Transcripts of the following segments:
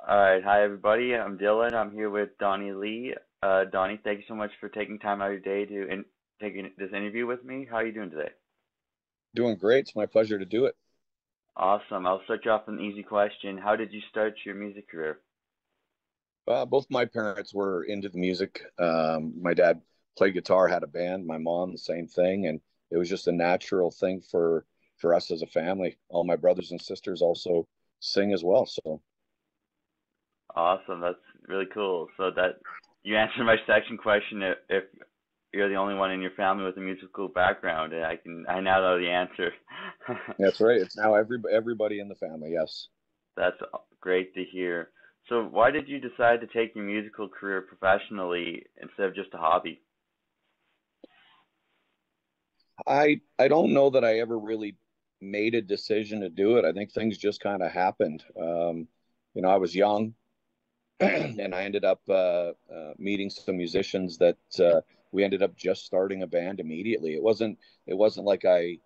All right, hi everybody. I'm Dylan. I'm here with Donny Lee. Donny, thank you so much for taking time out of your day to taking this interview with me. How are you doing today? Doing great. It's my pleasure to do it. Awesome. I'll start you off with an easy question. How did you start your music career? Both my parents were into the music. My dad played guitar, had a band. My mom, the same thing, and it was just a natural thing for us as a family. All my brothers and sisters also sing as well. So Awesome. That's really cool. So that you answered my second question. If you're the only one in your family with a musical background, and I now know the answer. that's right. It's now everybody in the family. Yes. That's great to hear. So why did you decide to take your musical career professionally instead of just a hobby? I don't know that I ever really made a decision to do it. I think things just kind of happened. I was young and I ended up meeting some musicians that we ended up just starting a band immediately. It wasn't like I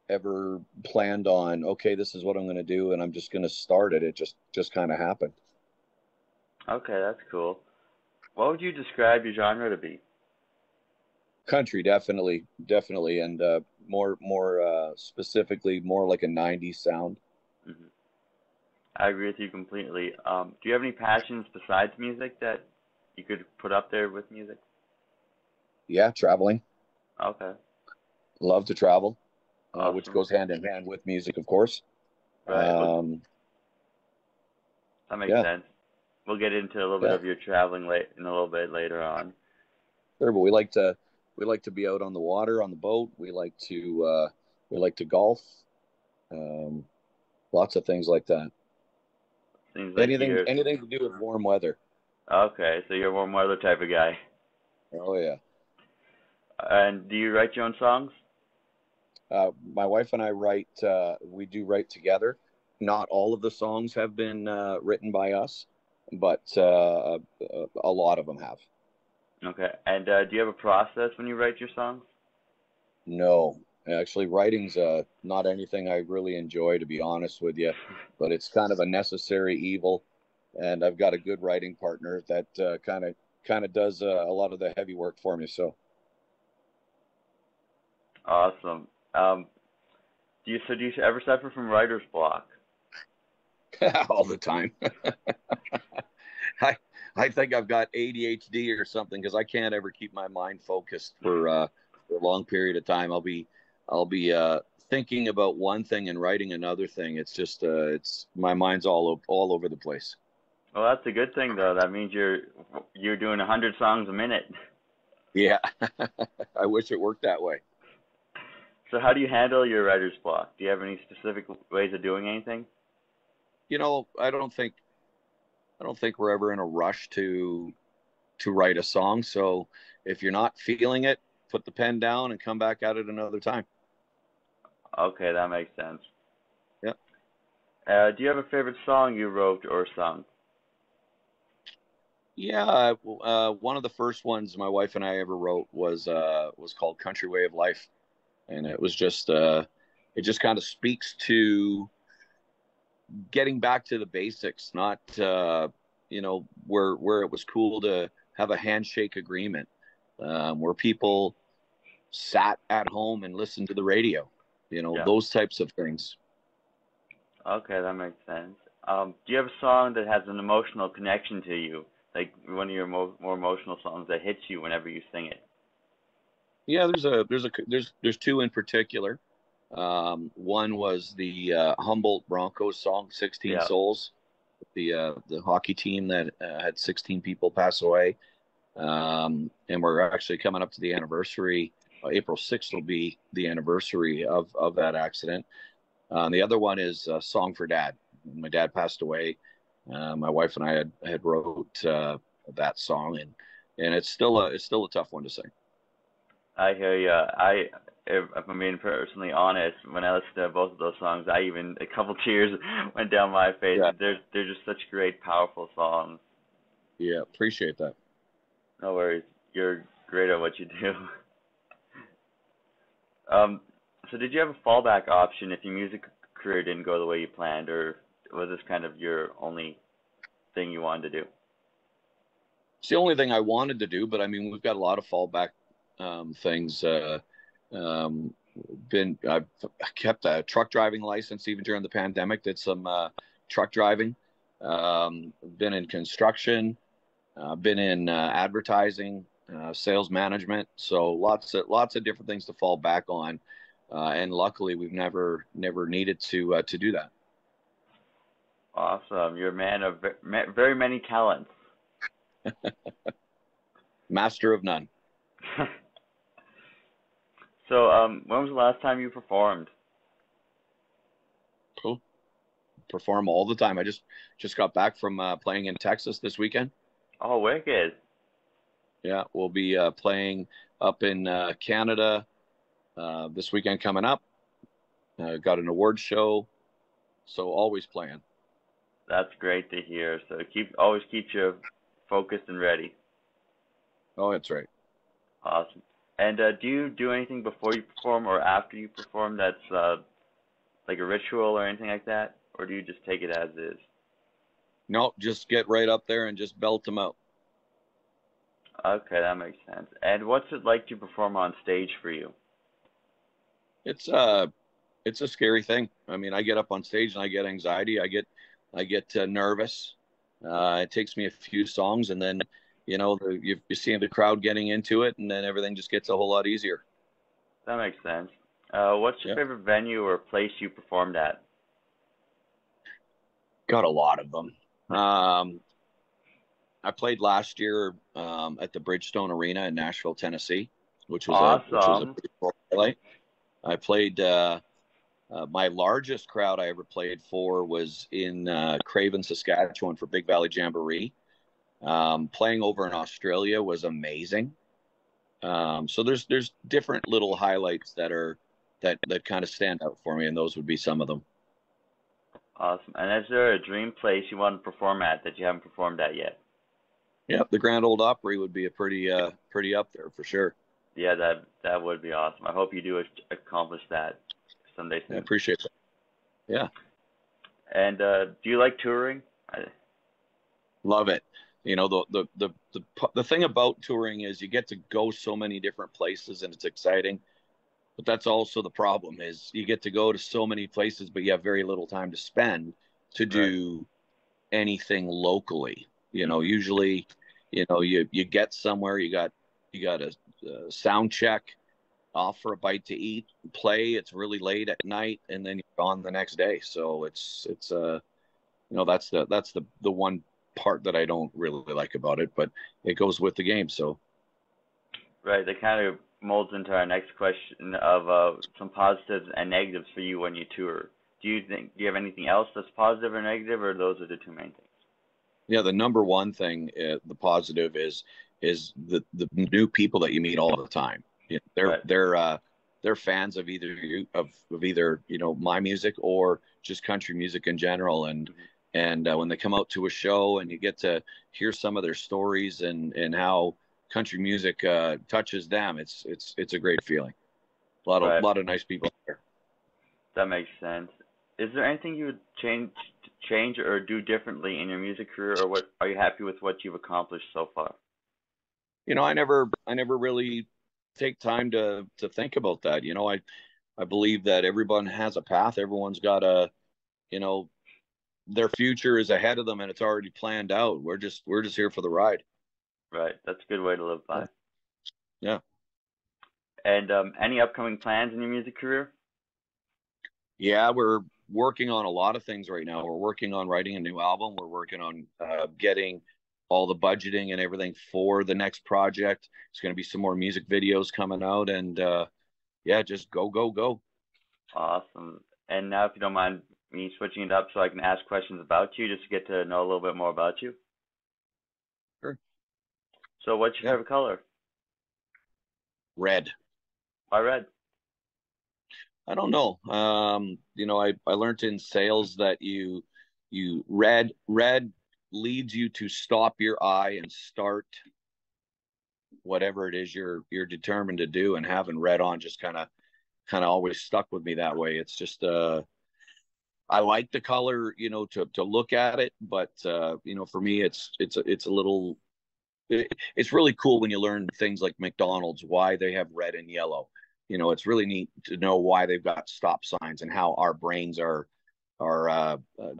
ever planned on, okay, this is what I'm going to do and I'm just going to start it. It just kind of happened. Okay, that's cool. What would you describe your genre to be? Country, definitely, and more specifically, more like a '90s sound. Hmm. I agree with you completely. Do you have any passions besides music that you could put up there with music? Yeah, traveling. Okay, Love to travel, which awesome. goes hand in hand with music, of course. Right, well, Um, that makes yeah, sense. We'll get into a little bit yeah, of your traveling late in a little bit later on. sure. But we like to be out on the water on the boat. We like to golf. Um, Lots of things like that. Seems like Anything you're anything to do with warm weather. okay, so you're a warm weather type of guy. Oh yeah. And do you write your own songs? My wife and I write. We do write together. Not all of the songs have been written by us, but a lot of them have. Okay, and do you have a process when you write your songs? No, actually, writing's not anything I really enjoy, to be honest with you, but it's kind of a necessary evil, and I've got a good writing partner that kind of does a lot of the heavy work for me. So Awesome. Do you ever suffer from writer's block? all the time. I I think I've got ADHD or something because I can't ever keep my mind focused for a long period of time. I'll be thinking about one thing and writing another thing. It's just it's my mind's all over the place. Well, that's a good thing though. That means you're doing 100 songs a minute. Yeah, I wish it worked that way. So how do you handle your writer's block? Do you have any specific ways of doing anything? I don't think we're ever in a rush to write a song. So if you're not feeling it, put the pen down and come back at it another time. Okay, that makes sense. Yeah. Do you have a favorite song you wrote or sung? Yeah, one of the first ones my wife and I ever wrote was called "Country Way of Life," and it just kind of speaks to getting back to the basics, not where it was cool to have a handshake agreement, where people sat at home and listened to the radio, Yeah. those types of things. Okay, that makes sense. Do you have a song that has an emotional connection to you? Like one of your more emotional songs that hits you whenever you sing it? Yeah, there's two in particular. One was the Humboldt Broncos song "16 Yeah. Souls," the hockey team that had 16 people pass away. And we're actually coming up to the anniversary. April 6th will be the anniversary of that accident. The other one is "Song for Dad." My dad passed away. My wife and I had wrote that song, and it's still a tough one to sing. I hear ya. If I'm being personally honest, when I listened to both of those songs, I even a couple tears went down my face. Yeah, They're just such great, powerful songs. yeah, appreciate that. No worries, you're great at what you do. Um, so did you have a fallback option if your music career didn't go the way you planned, or was this kind of your only? thing you wanted to do? It's the only thing I wanted to do, but I mean, we've got a lot of fallback things. Um, I've kept a truck driving license even during the pandemic. Did some truck driving. Been in construction. Been in advertising, sales management. So lots of different things to fall back on. And luckily, we've never needed to do that. Awesome. You're a man of very many talents. Master of none. So, when was the last time you performed? Cool. Perform all the time. I just got back from playing in Texas this weekend. Oh, wicked. Yeah, we'll be playing up in Canada this weekend coming up. Got an award show, so always playing. That's great to hear. So always keep you focused and ready. Oh, that's right. Awesome. And do you do anything before you perform or after you perform that's like a ritual or anything like that? Or do you just take it as is? No, just get right up there and just belt them out. Okay, that makes sense. And what's it like to perform on stage for you? It's a scary thing. I mean, I get up on stage and I get anxiety. I get nervous. It takes me a few songs, and then you see the crowd getting into it, and then everything just gets a whole lot easier. That makes sense. What's your Yeah, favorite venue or place you performed at? got a lot of them. I played last year at the Bridgestone Arena in Nashville, Tennessee, which was a Awesome. pretty cool highlight. I played my largest crowd I ever played for was in Craven, Saskatchewan for Big Valley Jamboree. Playing over in Australia was amazing. So there's different little highlights that kind of stand out for me, and those would be some of them. Awesome. And is there a dream place you want to perform at that you haven't performed at yet? Yeah, the Grand Ole Opry would be a pretty up there for sure. Yeah, that would be awesome. I hope you do accomplish that someday I soon. appreciate that. Yeah, And do you like touring? love it. You know, the thing about touring is you get to go so many different places and it's exciting. But that's also the problem is you get to go to so many places, but you have very little time to spend to Right. do anything locally. Mhm. Usually, you get somewhere, you got a sound check, off for a bite to eat, play. It's really late at night, and then you're gone the next day. So that's the one part that I don't really like about it, but it goes with the game. So Right. That kind of molds into our next question of some positives and negatives for you when you tour. Do you have anything else that's positive or negative, or those are the two main things? yeah, the number one thing, the positive is the new people that you meet all the time. Right. They're fans of either my music or just country music in general, and Mhm. when they come out to a show and you get to hear some of their stories and how country music touches them, it's a great feeling. Right. Lot of nice people there. That makes sense. Is there anything you would change or do differently in your music career, or what are you happy with what you've accomplished so far? I never really take time to think about that. I believe that everyone has a path. Everyone's got you know, their future is ahead of them and it's already planned out. We're just here for the ride. Right. That's a good way to live Yeah. by. Yeah. And any upcoming plans in your music career? Yeah, we're working on a lot of things right now. We're working on writing a new album. We're working on getting all the budgeting and everything for the next project. There's going to be some more music videos coming out, and yeah, just go, go, go. Awesome. And now, if you don't mind me switching it up so I can ask questions about you, just to get to know a little bit more about you. Sure. So, what's your Yeah. favorite color? Red. Why red? I don't know. I learned in sales that red leads you to stop your eye and start whatever it is you're determined to do, and having red on just kind of always stuck with me that way. It's just I like the color, to look at it, but for me, it's a little. It's really cool when you learn things like McDonald's, why they have red and yellow. It's really neat to know why they've got stop signs and how our brains are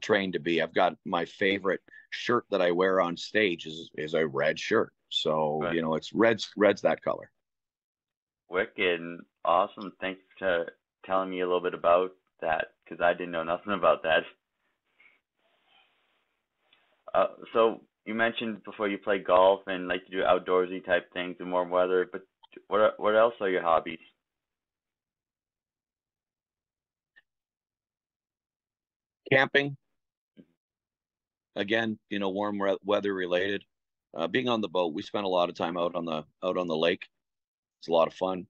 trained to be. I've got my favorite shirt that I wear on stage is a red shirt. So, Right. it's red's that color. Wicked. Awesome. Thanks for telling me a little bit about that because I didn't know nothing about that. So you mentioned before you play golf and like to do outdoorsy type things in warm weather, but what else are your hobbies? Camping, again, warm weather related. Being on the boat, we spent a lot of time out on the lake. It's a lot of fun.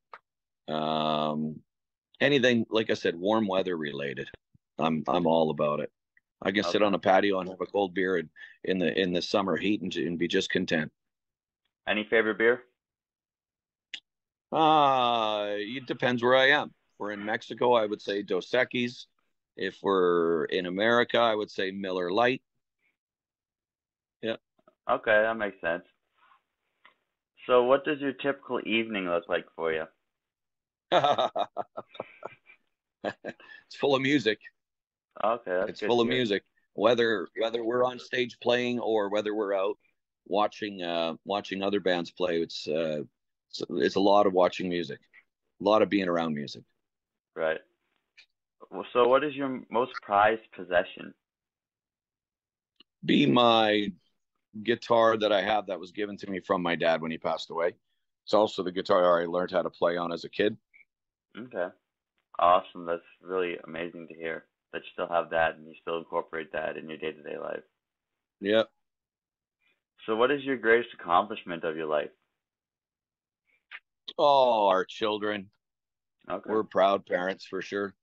Um, Anything, like I said, warm weather related. I'm all about it. I can sit Okay. on a patio and have a cold beer in the summer heat and be just content. Any favorite beer? It depends where I am. If we're in Mexico, I would say Dos Equis. If we're in America, I would say Miller Lite. Yeah. Okay, that makes sense. So what does your typical evening look like for you? It's full of music. Okay, that's It's good full to of hear. music. Whether we're on stage playing or whether we're out watching other bands play, it's a lot of watching music, a lot of being around music. Right. Well, so what is your most prized possession? Be my guitar that I have that was given to me from my dad when he passed away. It's also the guitar I learned how to play on as a kid. Okay. Awesome. That's really amazing to hear that you still have that and you still incorporate that in your day-to-day life. Yeah. So what is your greatest accomplishment of your life? Oh, our children. Okay. We're proud parents for sure.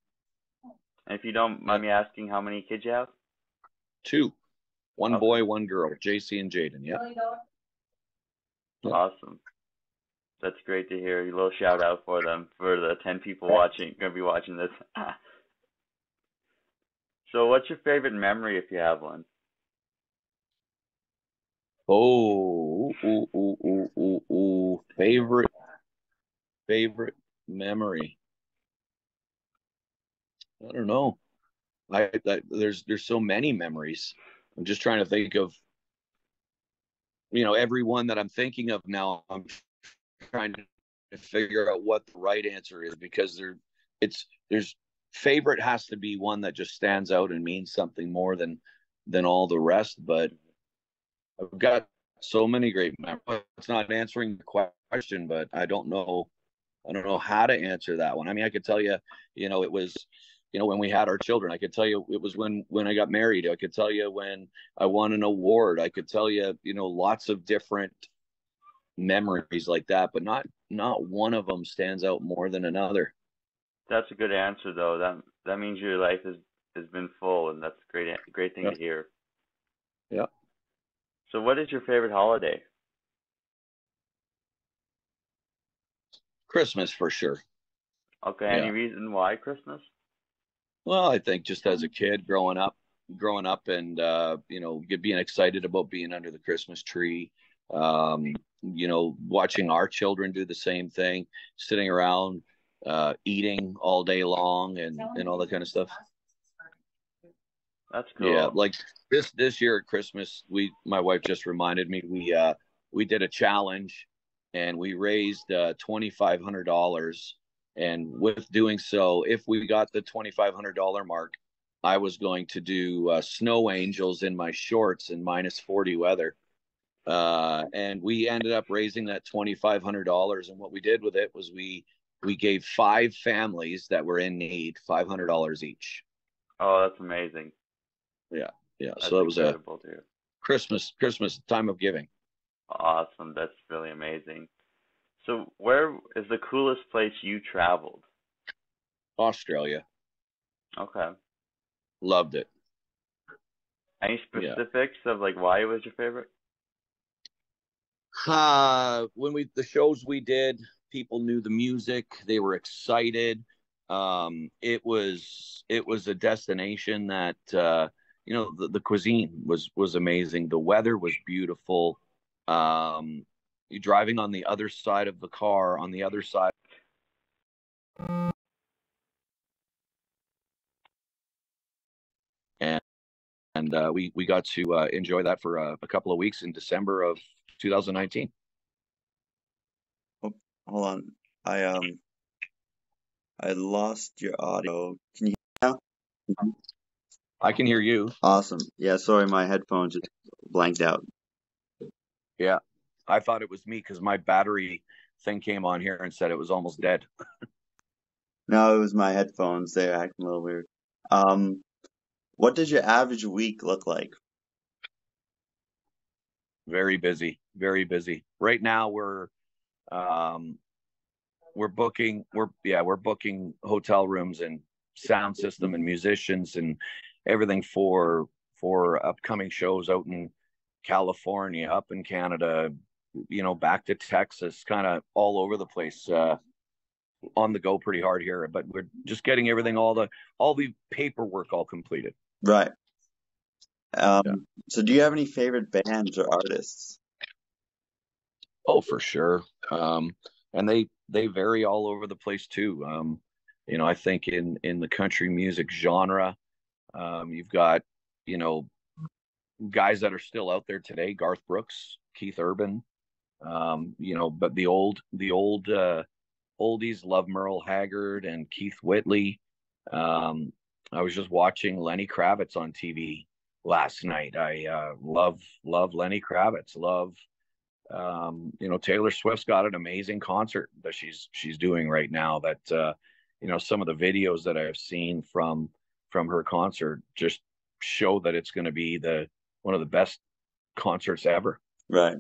And if you don't Yeah. mind me asking how many kids you have? Two. One Okay. boy, one girl, JC and Jaden. Yeah. Yeah. Awesome. That's great to hear. A little shout out for them, for the 10 people watching, gonna be watching this. So what's your favorite memory if you have one? Oh, ooh, ooh, ooh, ooh, ooh. Favorite memory. I don't know. There's so many memories. I'm just trying to think of, every one that I'm thinking of now. I'm trying to figure out what the right answer is because there's favorite has to be one that just stands out and means something more than all the rest. But I've got so many great memories. It's not answering the question, but I don't know how to answer that one. I mean, I could tell you, it was, when we had our children. I could tell you it was when I got married. I could tell you when I won an award. I could tell you, lots of different memories like that, but not one of them stands out more than another. That's a good answer though. That means your life has been full and that's a great thing Yeah, to hear. yeah. So what is your favorite holiday? Christmas for sure. Okay, any Yeah. reason why Christmas? Well, I think just as a kid growing up and being excited about being under the Christmas tree, watching our children do the same thing, sitting around eating all day long and all that kind of stuff. That's Yeah, cool. like this year at Christmas, my wife just reminded me we did a challenge and we raised $2,500. And with doing so, if we got the $2,500 mark, I was going to do snow angels in my shorts in -40 weather. And we ended up raising that $2,500. And what we did with it was we gave five families that were in need $500 each. Oh, that's amazing. Yeah, yeah. So That's that was a incredible too. Christmas time of giving. Awesome. That's really amazing. So where is the coolest place you traveled? Australia, Okay. loved it. Any Yeah. specifics of like why it was your favorite? When the shows we did, people knew the music. They were excited. It was a destination that the cuisine was amazing. The weather was beautiful. You driving on the other side of the car, on the other side, and we got to enjoy that for a couple of weeks in December of 2019. Oh, hold on. I lost your audio. Can you hear me now? I can hear you. Awesome. Yeah, sorry, my headphones just blanked out. Yeah, I thought it was me because my battery thing came on here and said it was almost dead. No, it was my headphones. They're acting a little weird. What does your average week look like? Very busy, very busy. Right now um, we're booking hotel rooms and sound system and musicians and everything for upcoming shows out in California, up in Canada, back to Texas, kind of all over the place. On the go pretty hard here, but we're just getting everything, all the paperwork all completed. Right. Yeah. So do you have any favorite bands or artists? Oh, for sure. And they vary all over the place too. I think in the country music genre, you've got, guys that are still out there today, Garth Brooks, Keith Urban, but the old oldies love Merle Haggard and Keith Whitley. I was just watching Lenny Kravitz on TV last night. I love Lenny Kravitz. Love Taylor Swift's got an amazing concert that she's doing right now. That some of the videos that I've seen from her concert just show that it's going to be one of the best concerts ever. Right.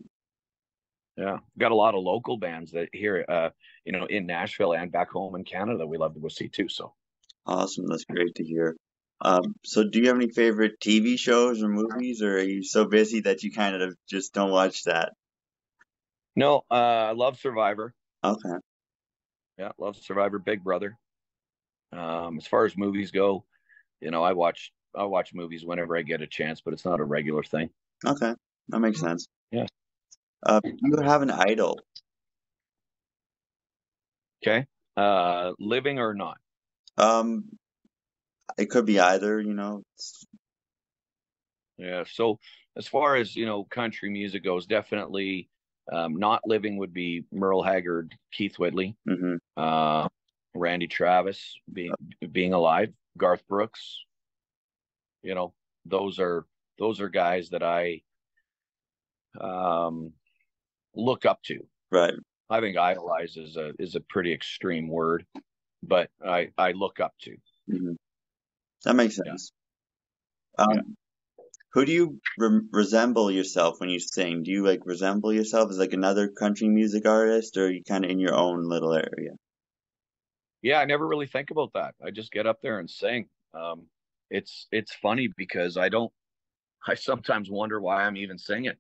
Yeah, got a lot of local bands that here, in Nashville and back home in Canada, we love to go see too. So Awesome. That's great to hear. So do you have any favorite TV shows or movies, or are you so busy that you kind of just don't watch that? no, I love Survivor. Okay. Yeah, love Survivor, Big Brother. As far as movies go, I watch movies whenever I get a chance, but it's not a regular thing. Okay. That makes sense. Yeah. Do you have an idol? Okay. Living or not? Um, it could be either, Yeah. So as far as country music goes, definitely not living would be Merle Haggard, Keith Whitley, Mm-hmm. Randy Travis being alive, Garth Brooks. Those are guys that I look up to. Right. I think idolize is a pretty extreme word, but I look up to. Mm-hmm. That makes sense. Yeah. Who do you resemble yourself when you sing? Do you resemble yourself as another country music artist, or are you kind of in your own little area? Yeah, I never really think about that. I just get up there and sing. It's funny because I sometimes wonder why I'm even singing.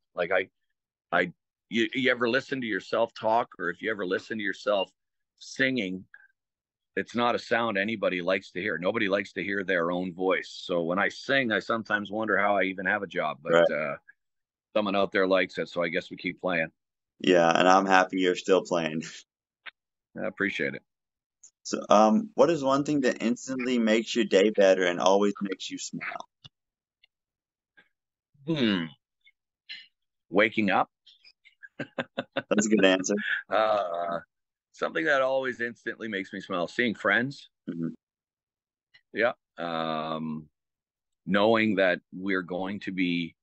You ever listen to yourself talk, or if you ever listen to yourself singing, it's not a sound anybody likes to hear. Nobody likes to hear their own voice. So when I sing, I sometimes wonder how I even have a job, but Right. Someone out there likes it. So I guess we keep playing. Yeah, and I'm happy you're still playing. I appreciate it. So, what is one thing that instantly makes your day better and always makes you smile? Waking up. That's a good answer. Something that always instantly makes me smile. Seeing friends. Mm-hmm. Yeah. Knowing that we're going to be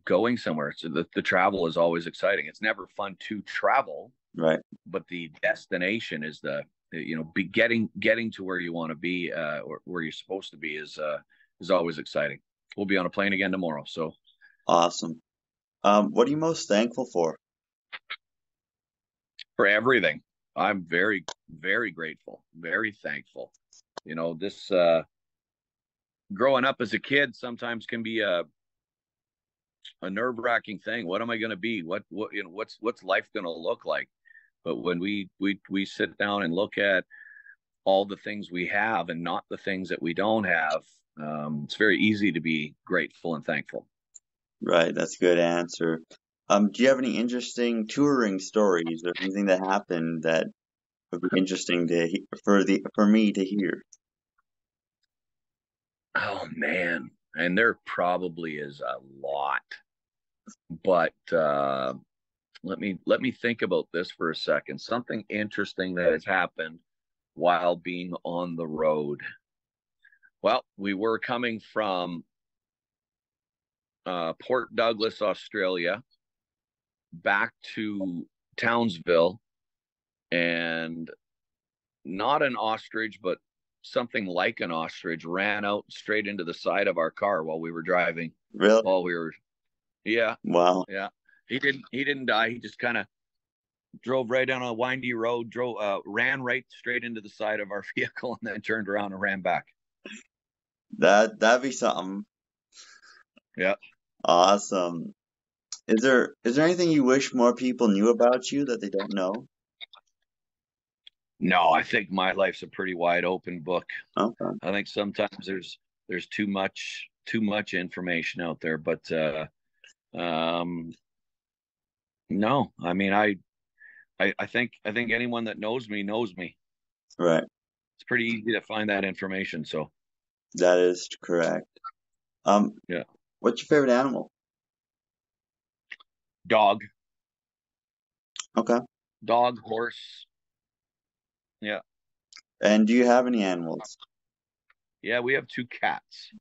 going somewhere. So the travel is always exciting. It's never fun to travel, Right. but the destination is be getting to where you want to be, or where you're supposed to be is always exciting. We'll be on a plane again tomorrow. So Awesome. What are you most thankful for? For everything, I'm very, very grateful, very thankful. This growing up as a kid sometimes can be a nerve-wracking thing. What am I going to be? What's life going to look like? But when we sit down and look at all the things we have and not the things that we don't have, it's very easy to be grateful and thankful. Right, that's a good answer. Do you have any interesting touring stories or anything that happened that would be interesting for me to hear? Oh man, and there probably is a lot, but let me think about this for a second. Something interesting that has happened while being on the road. Well, we were coming from Port Douglas, Australia, back to Townsville, and not an ostrich, but something like an ostrich ran out straight into the side of our car while we were driving. Really? While we were, yeah, Wow. yeah. He didn't die. He just kind of drove right down a windy road, ran right straight into the side of our vehicle, and then turned around and ran back. That'd be something. Yeah. Awesome. Is there anything you wish more people knew about you that they don't know? No, I think my life's a pretty wide open book. Okay. I think sometimes there's too much information out there, but no, I mean I think anyone that knows me knows me. Right. It's pretty easy to find that information. So That is correct. yeah, What's your favorite animal? dog, Okay. horse. Yeah, And do you have any animals? yeah, we have 2 cats.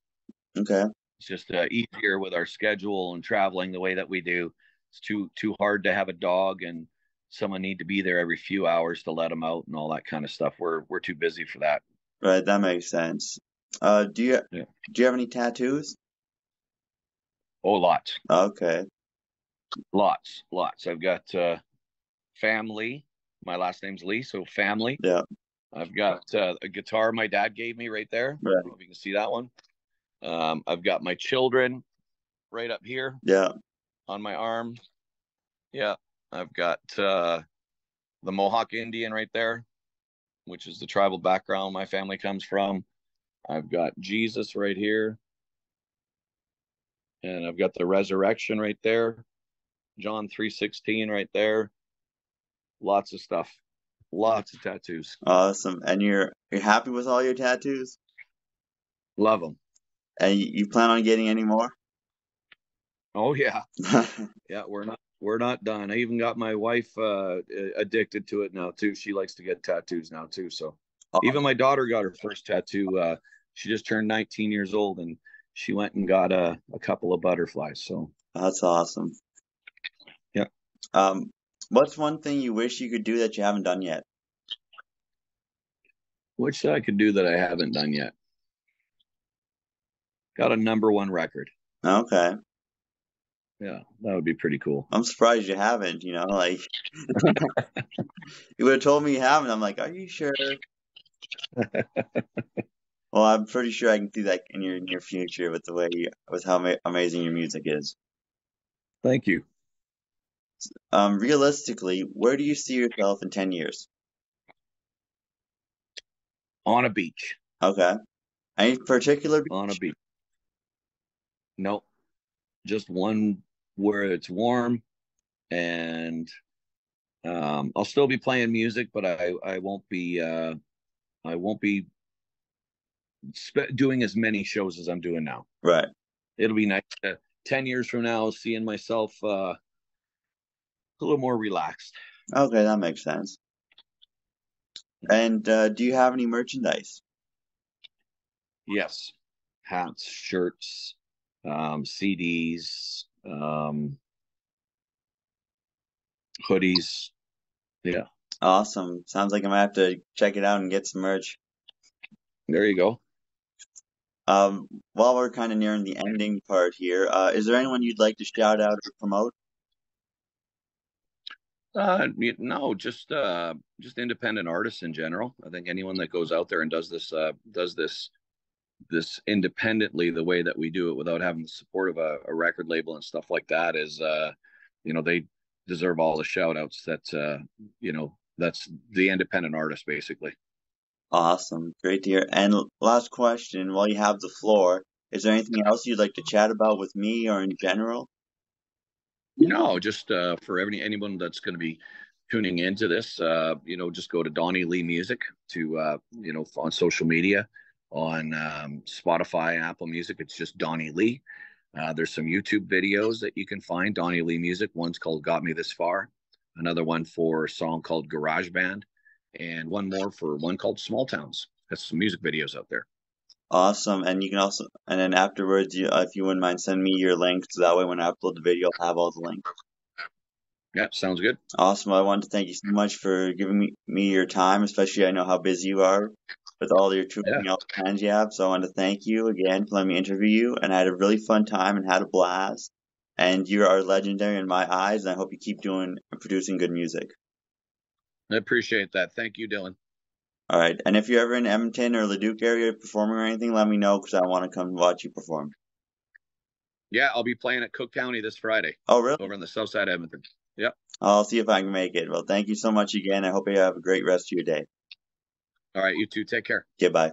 Okay. It's just easier with our schedule and traveling the way that we do. It's too hard to have a dog, and someone need to be there every few hours to let them out and all that kind of stuff. We're too busy for that. Right, that makes sense. Do you Yeah. do you have any tattoos? Oh, lots, Okay. lots. I've got family. My last name's Lee, so family. Yeah. I've got a guitar my dad gave me right there. I Right. don't know if you can see that one. I've got my children right up here Yeah. on my arm. Yeah. I've got the Mohawk Indian right there, which is the tribal background my family comes from. I've got Jesus right here. And I've got the resurrection right there. John 3:16 right there. Lots of stuff. Lots of tattoos. Awesome. And you're happy with all your tattoos? Love them. And you plan on getting any more? Oh yeah. Yeah, we're not done. I even got my wife addicted to it now too. She likes to get tattoos now too. So even my daughter got her first tattoo. She just turned 19 years old, and she went and got a couple of butterflies. So That's awesome. yeah. What's one thing you wish you could do that you haven't done yet? Which I could do that I haven't done yet. Got a #1 record. Okay. Yeah, that would be pretty cool. I'm surprised you haven't, like you would have told me you haven't. I'm like, are you sure? Well, I'm pretty sure I can see that in your near future with how amazing your music is. Thank you. Realistically, where do you see yourself in 10 years? On a beach. Okay. Any particular beach? On a beach. No, just one where it's warm, and I'll still be playing music, but I won't be doing as many shows as I'm doing now. Right. It'll be nice 10 years from now, seeing myself a little more relaxed. Okay, that makes sense. And do you have any merchandise? Yes, hats, shirts, CDs, hoodies. Yeah. Awesome. Sounds like I might have to check it out and get some merch. There you go. While we're kind of nearing the ending part here, is there anyone you'd like to shout out or promote? No, just independent artists in general. I think anyone that goes out there and does this independently the way that we do it without having the support of a record label and stuff like that is they deserve all the shout outs that that's the independent artist basically. Awesome. Great to hear. And last question, while you have the floor, is there anything else you'd like to chat about with me or in general? No, just for anyone that's going to be tuning into this, just go to Donny Lee Music to on social media, on Spotify, Apple Music. It's just Donny Lee. There's some YouTube videos that you can find, Donny Lee Music. One's called "Got Me This Far," another one for a song called "Garage Band," and one more for one called "Small Towns." That's some music videos out there. Awesome. And you can also, and then afterwards, if you wouldn't mind, send me your links. So that way, when I upload the video, I'll have all the links. Yeah, sounds good. Awesome. I wanted to thank you so much for giving me your time, especially I know how busy you are with all your touring all the plans you have. So I want to thank you again for letting me interview you. And I had a really fun time and had a blast. And you are legendary in my eyes. And I hope you keep doing and producing good music. I appreciate that. Thank you, Dylan. All right. And if you're ever in Edmonton or Leduc area performing or anything, let me know because I want to come watch you perform. Yeah, I'll be playing at Cook County this Friday. Oh, really? Over on the south side of Edmonton. Yep. I'll see if I can make it. Well, thank you so much again. I hope you have a great rest of your day. All right, you too. Take care. Goodbye.